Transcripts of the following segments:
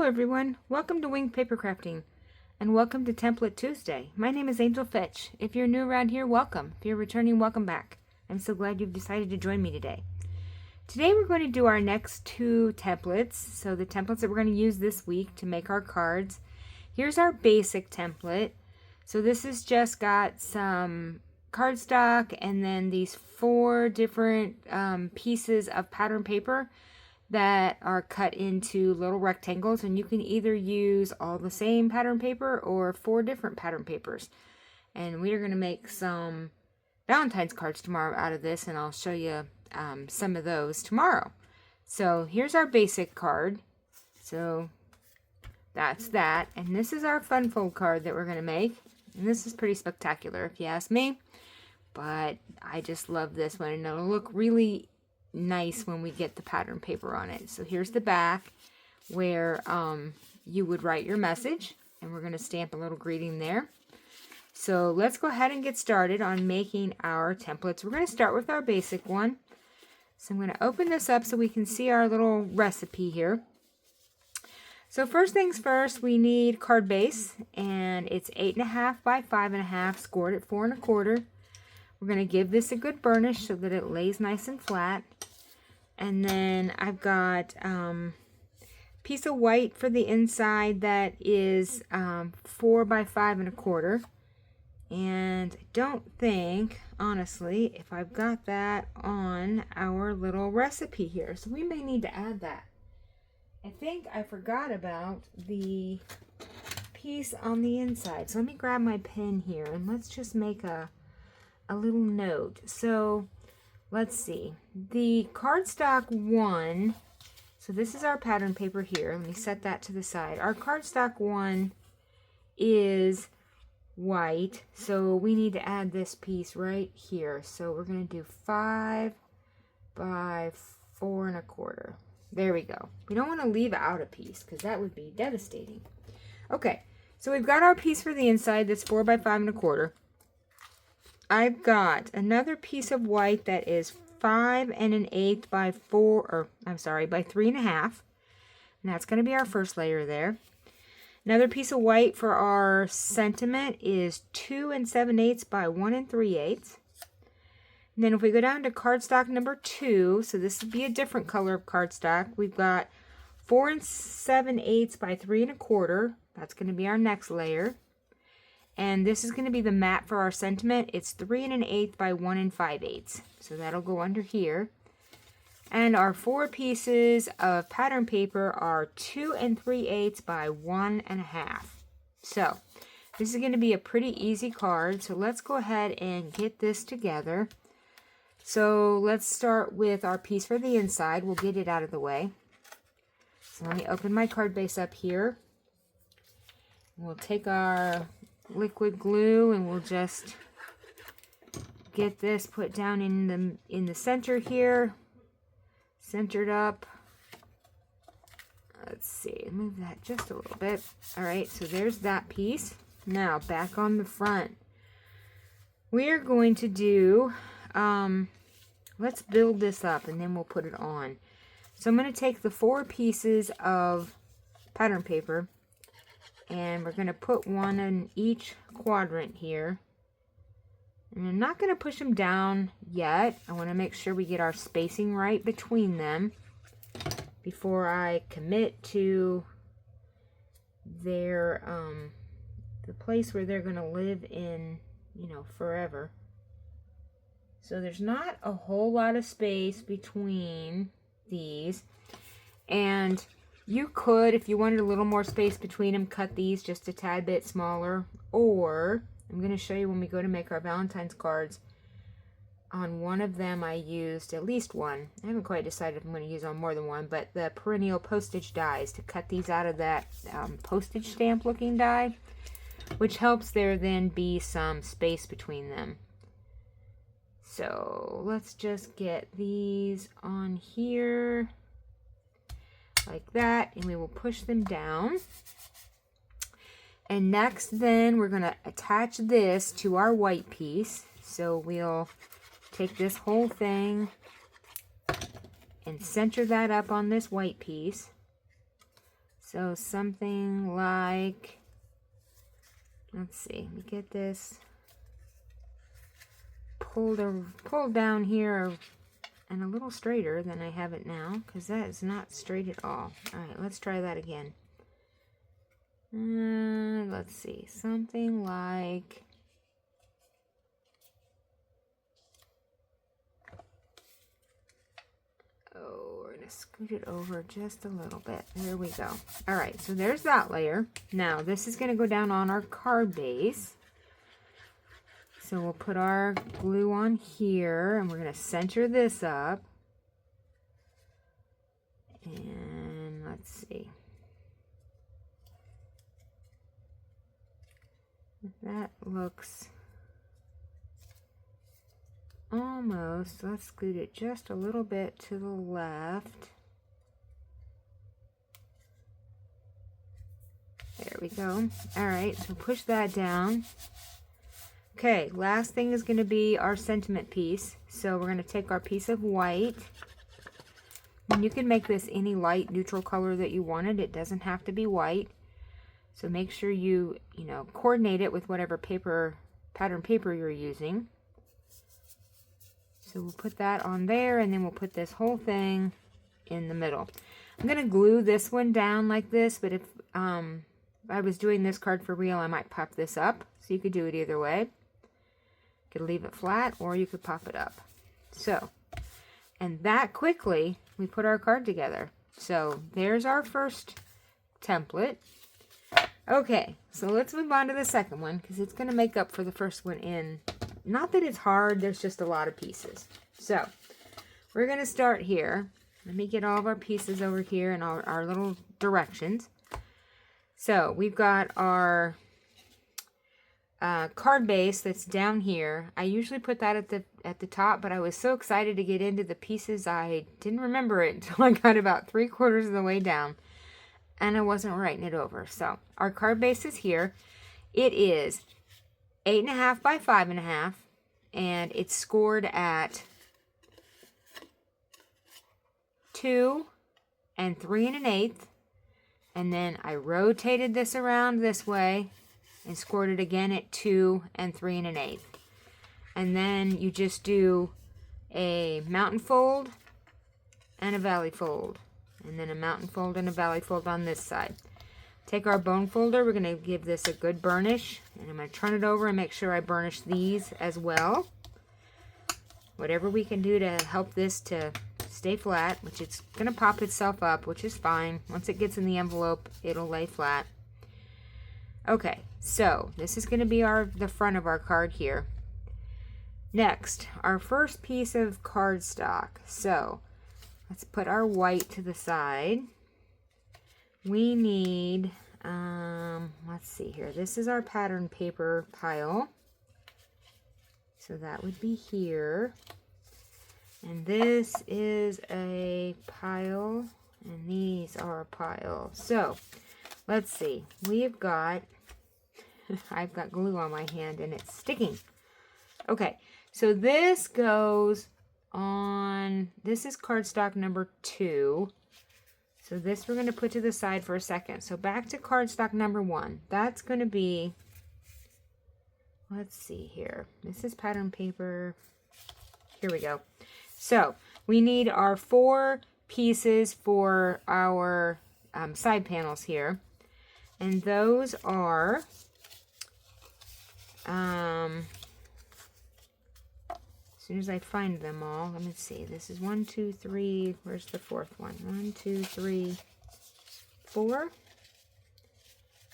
everyone, welcome to Winged Papercrafting, and welcome to Template Tuesday. My name is Angel Fitch. If you're new around here, welcome. If you're returning, welcome back. I'm so glad you've decided to join me today. Today we're going to do our next two templates, so the templates that we're going to use this week to make our cards. Here's our basic template. So this has just got some cardstock and then these 4 different pieces of pattern paper that are cut into little rectangles, and you can either use all the same pattern paper or 4 different pattern papers. And we are going to make some Valentine's cards tomorrow out of this, and I'll show you some of those tomorrow. So here's our basic card. So that's that, and this is our fun fold card that we're going to make, and this is pretty spectacular if you ask me, but I just love this one, and it'll look really nice when we get the pattern paper on it. So here's the back where you would write your message, and we're going to stamp a little greeting there. So let's go ahead and get started on making our templates. We're going to start with our basic one. So I'm going to open this up so we can see our little recipe here. So first things first, we need card base, and it's 8.5 by 5.5, scored at 4 1/4. We're going to give this a good burnish so that it lays nice and flat. And then I've got a piece of white for the inside that is 4 by 5 1/4. And I don't think, honestly, if I've got that on our little recipe here. So we may need to add that. I think I forgot about the piece on the inside. So let me grab my pen here and let's just make a little note. So let's see, the cardstock one, so this is our pattern paper here. Let me set that to the side. Our cardstock one is white, so we need to add this piece right here. So we're going to do 5 by 4 1/4. There we go. We don't want to leave out a piece because that would be devastating. Okay, so we've got our piece for the inside that's 4 by 5 1/4. I've got another piece of white that is 5 1/8 by 3 1/2. And that's going to be our first layer there. Another piece of white for our sentiment is 2 7/8 by 1 3/8. And then if we go down to cardstock number 2, so this would be a different color of cardstock, we've got 4 7/8 by 3 1/4. That's going to be our next layer. And this is going to be the mat for our sentiment. It's 3 1/8 by 1 5/8. So that'll go under here. And our 4 pieces of pattern paper are 2 3/8 by 1 1/2. So this is going to be a pretty easy card. So let's go ahead and get this together. So let's start with our piece for the inside. We'll get it out of the way. So let me open my card base up here. We'll take our liquid glue and we'll just get this put down in the center here, centered up. Let's see, move that just a little bit. All right, so there's that piece. Now back on the front, we're going to do let's build this up and then we'll put it on. So I'm going to take the 4 pieces of pattern paper, and we're going to put one in each quadrant here. And I'm not going to push them down yet. I want to make sure we get our spacing right between them before I commit to their the place where they're going to live in, forever. So there's not a whole lot of space between these. And you could, if you wanted a little more space between them, cut these just a tad bit smaller. Or, I'm going to show you when we go to make our Valentine's cards, on one of them I used at least one. I haven't quite decided if I'm going to use on more than one, but the perennial postage dies to cut these out of that postage stamp looking die, which helps there then be some space between them. So let's just get these on here like that, and we will push them down. And next then we're going to attach this to our white piece. So we'll take this whole thing and center that up on this white piece. So something like, let's see, we get this pulled down here and a little straighter than I have it now, because that is not straight at all. All right, let's try that again. Let's see, something like, oh, we're gonna scoot it over just a little bit. There we go. All right, so there's that layer. Now this is gonna go down on our card base. So we'll put our glue on here, and we're gonna center this up. And let's see. That looks almost, let's scoot it just a little bit to the left. There we go. All right, so push that down. Okay, last thing is going to be our sentiment piece. So we're going to take our piece of white. And you can make this any light neutral color that you wanted. It doesn't have to be white. So make sure you coordinate it with whatever pattern paper you're using. So we'll put that on there, and then we'll put this whole thing in the middle. I'm going to glue this one down like this, but if I was doing this card for real, I might pop this up. So you could do it either way. You could leave it flat, or you could pop it up. So, and that quickly, we put our card together. So there's our first template. Okay, so let's move on to the second one, because it's going to make up for the first one in, not that it's hard, there's just a lot of pieces. So, we're going to start here. Let me get all of our pieces over here and our little directions. So, we've got our card base that's down here. I usually put that at the top, but I was so excited to get into the pieces, I didn't remember it until I got about 3/4 of the way down. And I wasn't writing it over. So our card base is here. It is 8.5 by 5.5, and it's scored at 2 and 3 1/8. And then I rotated this around this way and scored it again at 2 and 3 1/8. And then you just do a mountain fold and a valley fold. And then a mountain fold and a valley fold on this side. Take our bone folder. We're going to give this a good burnish. And I'm going to turn it over and make sure I burnish these as well. Whatever we can do to help this to stay flat, which it's going to pop itself up, which is fine. Once it gets in the envelope, it'll lay flat. Okay, so this is going to be the front of our card here. Next, our first piece of cardstock. So let's put our white to the side. We need, let's see here. This is our pattern paper pile. So that would be here. And this is a pile. And these are a pile. So, let's see. We've got, I've got glue on my hand and it's sticking. Okay, so this goes on, this is cardstock number 2. So this we're going to put to the side for a second. So back to cardstock number 1. That's going to be, let's see here. This is pattern paper. Here we go. So we need our 4 pieces for our side panels here. And those are, as soon as I find them all, let me see. This is 1, 2, 3. Where's the 4th one? 1, 2, 3, 4.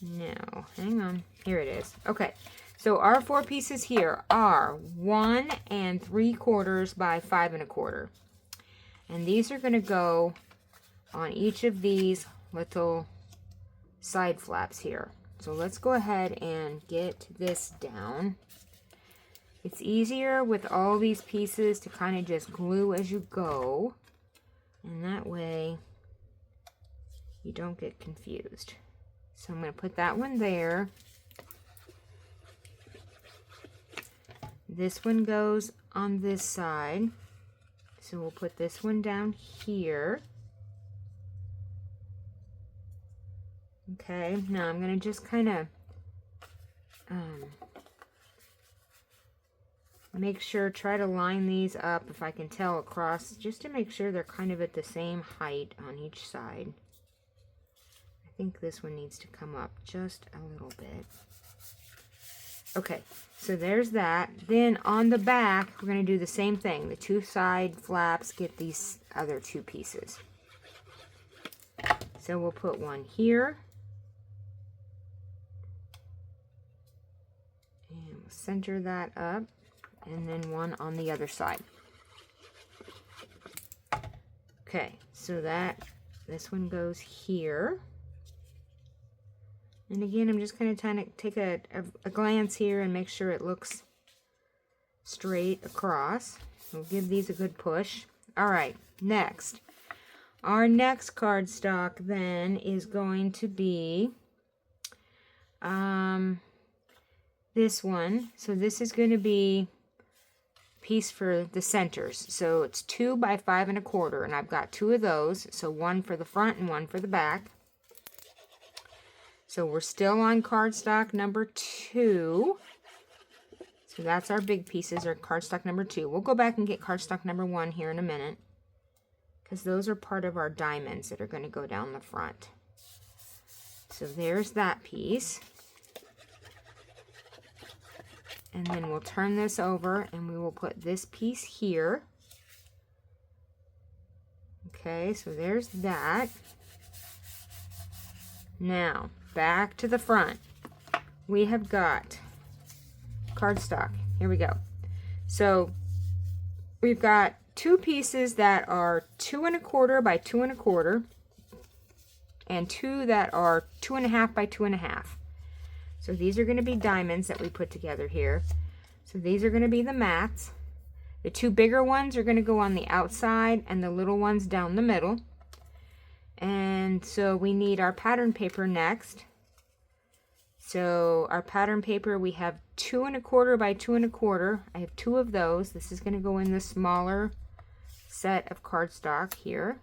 No, hang on. Here it is. Okay, so our 4 pieces here are 1 3/4 by 5 1/4. And these are going to go on each of these little side flaps here. So let's go ahead and get this down. It's easier with all these pieces to kind of just glue as you go. And that way you don't get confused. So I'm going to put that one there. This one goes on this side. So we'll put this one down here. Okay, now I'm going to just kind of make sure, try to line these up if I can tell across, just to make sure they're kind of at the same height on each side. I think this one needs to come up just a little bit. Okay, so there's that. Then on the back, we're going to do the same thing. The two side flaps get these other two pieces. So we'll put one here. And we'll center that up. And then one on the other side. Okay, so this one goes here. And again, I'm just going to kind of take a glance here and make sure it looks straight across. We'll give these a good push. All right, next. Our next cardstock then is going to be this one. So this is going to be piece for the centers. So it's 2 by 5 1/4, and I've got 2 of those. So one for the front and one for the back. So we're still on cardstock number 2. So that's our big pieces, or cardstock number 2. We'll go back and get cardstock number 1 here in a minute, because those are part of our diamonds that are going to go down the front. So there's that piece. And then we'll turn this over and we will put this piece here. Okay, so there's that. Now, back to the front. We have got cardstock. Here we go. So we've got 2 pieces that are 2 1/4 by 2 1/4 and 2 that are 2 1/2 by 2 1/2. So these are going to be diamonds that we put together here. So these are going to be the mats. The 2 bigger ones are going to go on the outside and the little ones down the middle. And so we need our pattern paper next. So our pattern paper, we have 2 1/4 by 2 1/4. I have 2 of those. This is going to go in the smaller set of cardstock here.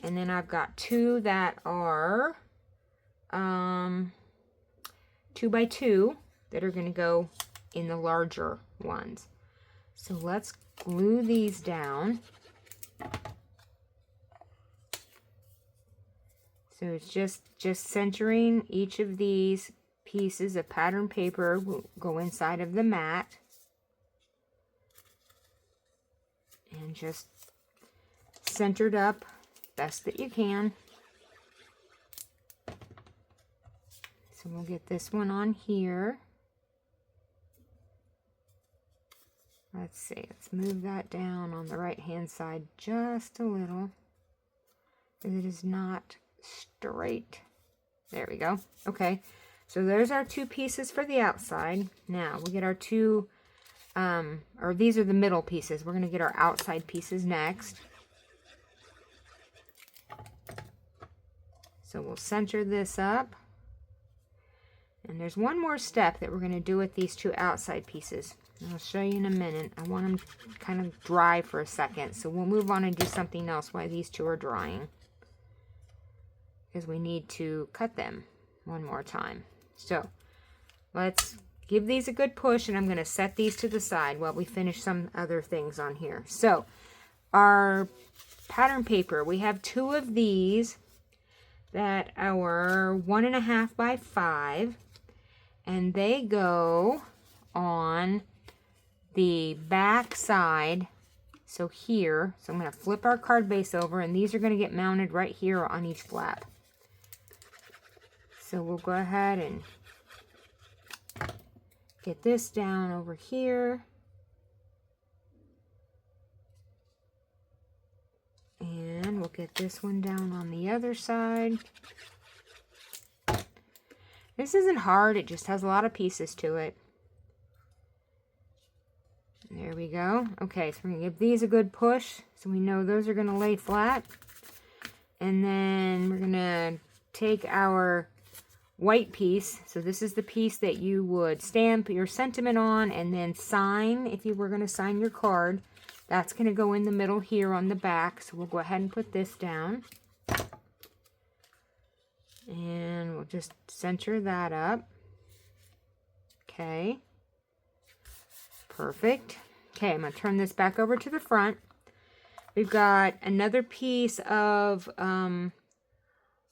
And then I've got 2 that are 2 by 2 that are going to go in the larger ones. So let's glue these down. So it's just centering each of these pieces of pattern paper will go inside of the mat. And just centered up best that you can. So we'll get this one on here. Let's see, let's move that down on the right hand side just a little, because it is not straight. There we go. Okay, so there's our 2 pieces for the outside. Now we get our 2, or these are the middle pieces. We're going to get our outside pieces next. So we'll center this up. And there's one more step that we're going to do with these 2 outside pieces. I'll show you in a minute. I want them kind of dry for a second. So we'll move on and do something else while these 2 are drying, because we need to cut them one more time. So let's give these a good push, and I'm going to set these to the side while we finish some other things on here. So our pattern paper, we have 2 of these that are 1 1/2 by 5, and they go on the back side. So here, so I'm going to flip our card base over, and these are going to get mounted right here on each flap. So we'll go ahead and get this down over here. And we'll get this one down on the other side. This isn't hard, it just has a lot of pieces to it. There we go. Okay, so we're going to give these a good push so we know those are going to lay flat. And then we're going to take our white piece. So this is the piece that you would stamp your sentiment on and then sign if you were going to sign your card. That's going to go in the middle here on the back. So we'll go ahead and put this down. we'll just center that up. Okay. Perfect. Okay, I'm going to turn this back over to the front. We've got another piece of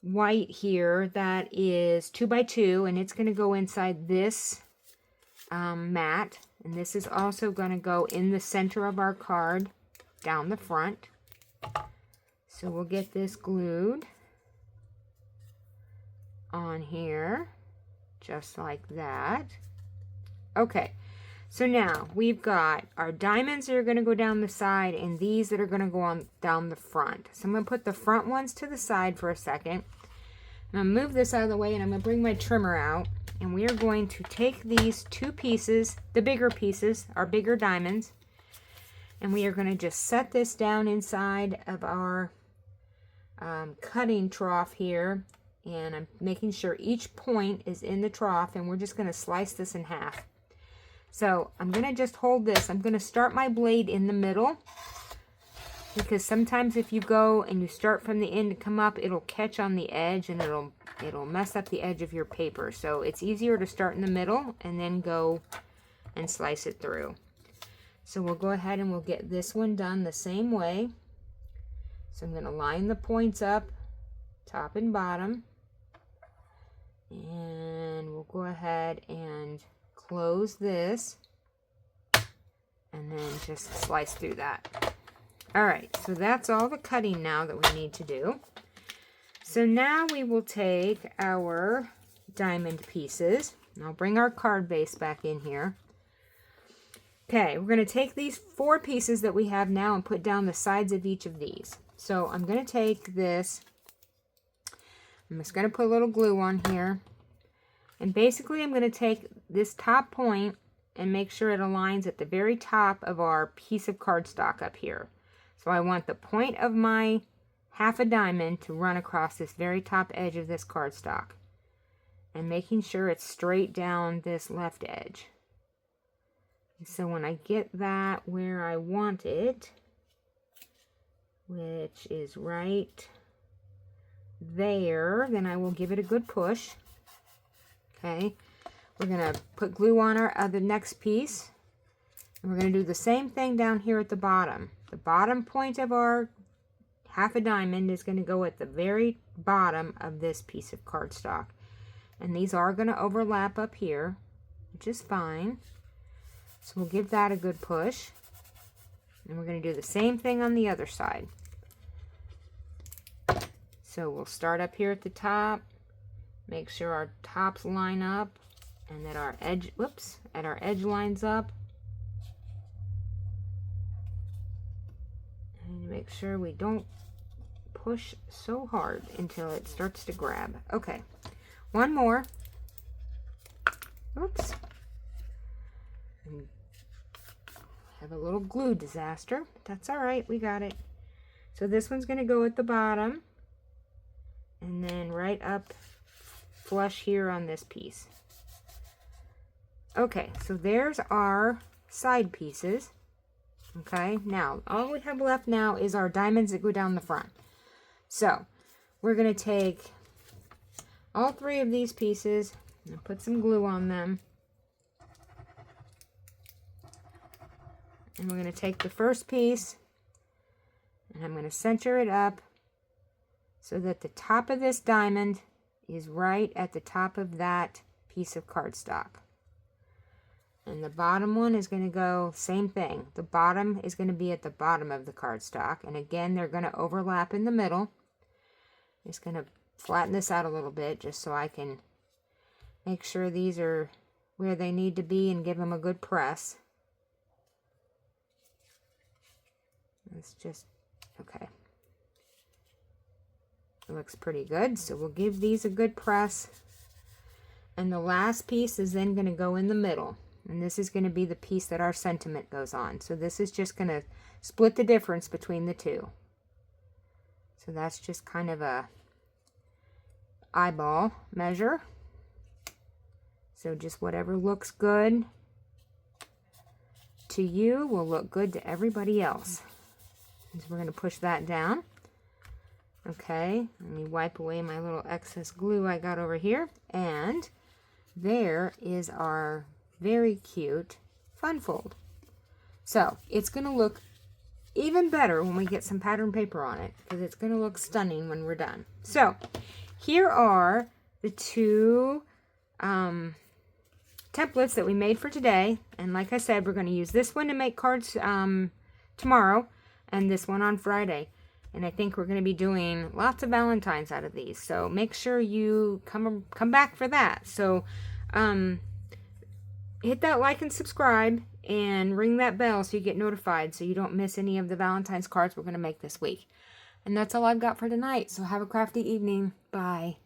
white here that is 2 by 2, and it's going to go inside this mat. And this is also going to go in the center of our card down the front. So we'll get this glued on here, just like that. Okay, so now we've got our diamonds that are going to go down the side and these that are going to go on down the front. So I'm going to put the front ones to the side for a second. I'm going to move this out of the way and I'm going to bring my trimmer out. And we are going to take these two pieces, the bigger pieces, our bigger diamonds, and we are going to just set this down inside of our cutting trough here. And I'm making sure each point is in the trough, and we're just going to slice this in half. So I'm going to just hold this. I'm going to start my blade in the middle, because sometimes if you go and you start from the end to come up, it'll catch on the edge and it'll mess up the edge of your paper. So it's easier to start in the middle and then go and slice it through. So we'll go ahead and we'll get this one done the same way. So I'm going to line the points up, top and bottom. And we'll go ahead and close this and then just slice through that. Alright, so that's all the cutting now that we need to do. So now we will take our diamond pieces, and I'll bring our card base back in here. Okay, we're going to take these 4 pieces that we have now and put down the sides of each of these. So I'm going to take this, I'm just going to put a little glue on here, and basically I'm going to take this top point and make sure it aligns at the very top of our piece of cardstock up here. So I want the point of my half a diamond to run across this very top edge of this cardstock, and making sure it's straight down this left edge. And so when I get that where I want it, which is right there, then I will give it a good push. Okay, we're going to put glue on our other next piece, and we're going to do the same thing down here at the bottom. The bottom point of our half a diamond is going to go at the very bottom of this piece of cardstock. And these are going to overlap up here, which is fine. So we'll give that a good push. And we're going to do the same thing on the other side. So we'll start up here at the top, make sure our tops line up and that our edge, at our edge lines up. And make sure we don't push so hard until it starts to grab. Okay, one more. Oops. Have a little glue disaster. That's all right, we got it. So this one's going to go at the bottom and then right up flush here on this piece. Okay, so there's our side pieces. Okay, now all we have left now is our diamonds that go down the front. So we're going to take all 3 of these pieces and put some glue on them. And we're going to take the first piece and I'm going to center it up so that the top of this diamond is right at the top of that piece of cardstock. And the bottom one is going to go same thing. The bottom is going to be at the bottom of the cardstock. And again, they're going to overlap in the middle. Just going to flatten this out a little bit just so I can make sure these are where they need to be and give them a good press. It's just, okay. It looks pretty good. So we'll give these a good press. And the last piece is then going to go in the middle. And this is going to be the piece that our sentiment goes on. So this is just going to split the difference between the two. So that's just kind of a eyeball measure. So just whatever looks good to you will look good to everybody else. So we're going to push that down. Okay, let me wipe away my little excess glue I got over here. And there is our very cute fun fold. So it's going to look even better when we get some pattern paper on it, because it's going to look stunning when we're done. So here are the two templates that we made for today. And like I said, we're going to use this one to make cards tomorrow, and this one on Friday. And I think we're going to be doing lots of Valentines out of these. So make sure you come back for that. So hit that like and subscribe and ring that bell so you get notified so you don't miss any of the Valentine's cards we're going to make this week. And that's all I've got for tonight. So have a crafty evening. Bye.